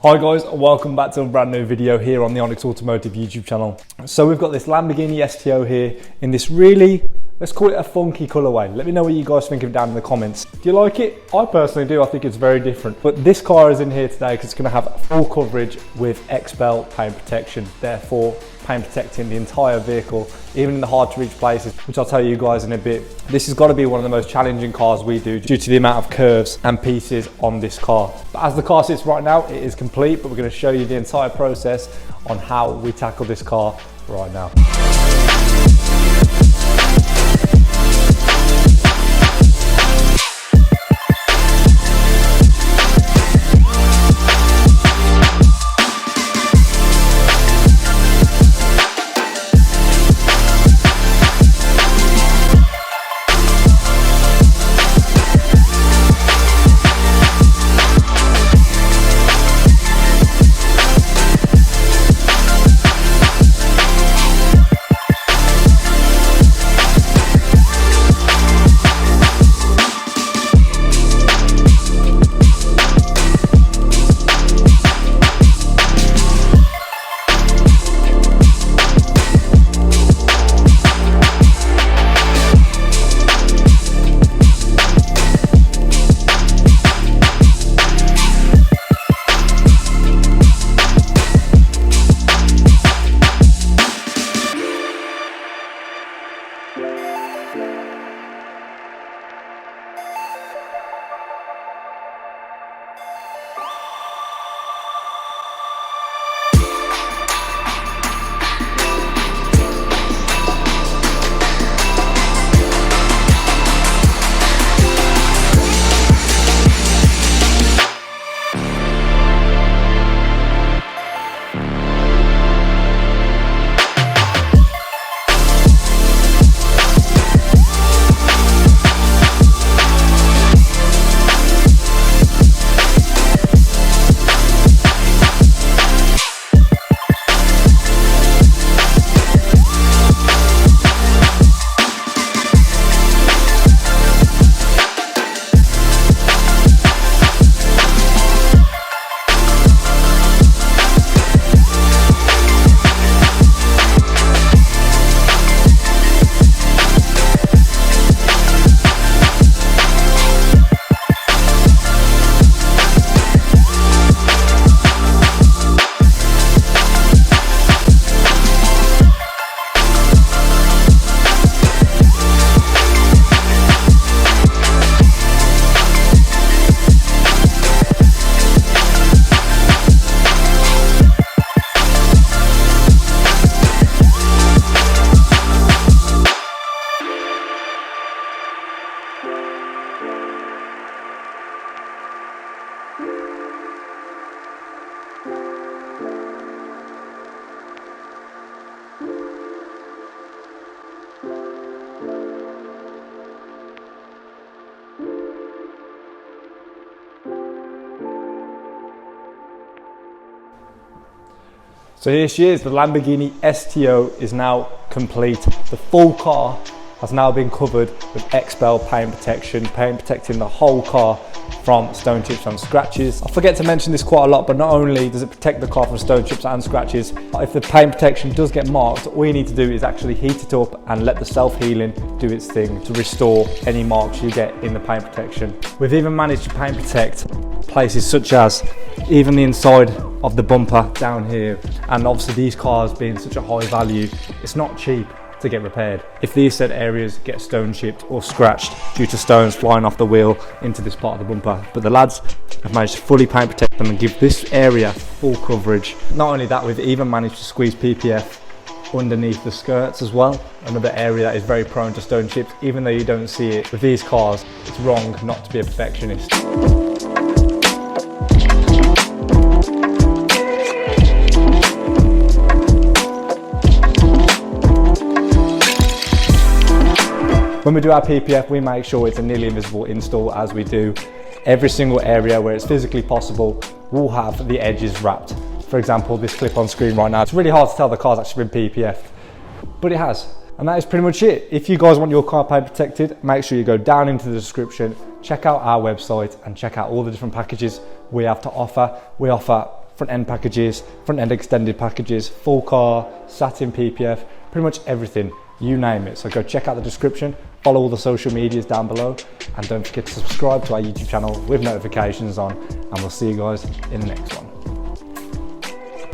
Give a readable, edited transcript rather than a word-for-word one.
Hi guys, and welcome back to a brand new video here on the ONYX Automotive YouTube channel. So we've got this Lamborghini STO here in this really, let's call it a funky colorway. Let me know what you guys think of it down in the comments. Do you like it? I personally do. I think it's very different. But this car is in here today because it's going to have full coverage with XPEL paint protection, therefore paint protecting the entire vehicle, even in the hard to reach places, which I'll tell you guys in a bit. This has got to be one of the most challenging cars we do due to the amount of curves and pieces on this car. But as the car sits right now, it is complete, but we're going to show you the entire process on how we tackle this car right now. So here she is, the Lamborghini STO is now complete. The full car has now been covered with XPEL paint protection, paint protecting the whole car from stone chips and scratches. I forget to mention this quite a lot, but not only does it protect the car from stone chips and scratches, if the paint protection does get marked, all you need to do is actually heat it up and let the self-healing do its thing to restore any marks you get in the paint protection. We've even managed to paint protect places such as even the inside of the bumper down here, and obviously these cars being such a high value, it's not cheap to get repaired. If these said areas get stone chipped or scratched due to stones flying off the wheel into this part of the bumper, but the lads have managed to fully paint protect them and give this area full coverage. Not only that, we've even managed to squeeze PPF underneath the skirts as well, another area that is very prone to stone chips. Even though you don't see it with these cars, it's wrong not to be a perfectionist. When we do our PPF, we make sure it's a nearly invisible install, as we do every single area where it's physically possible. We'll have the edges wrapped. For example, this clip on screen right now, it's really hard to tell the car's actually been PPF, but it has. And that is pretty much it. If you guys want your car paint protected, make sure you go down into the description, check out our website and check out all the different packages we have to offer. We offer front end packages, front end extended packages, full car, satin PPF, pretty much everything, you name it. So go check out the description, follow all the social medias down below, and don't forget to subscribe to our YouTube channel with notifications on, and we'll see you guys in the next one.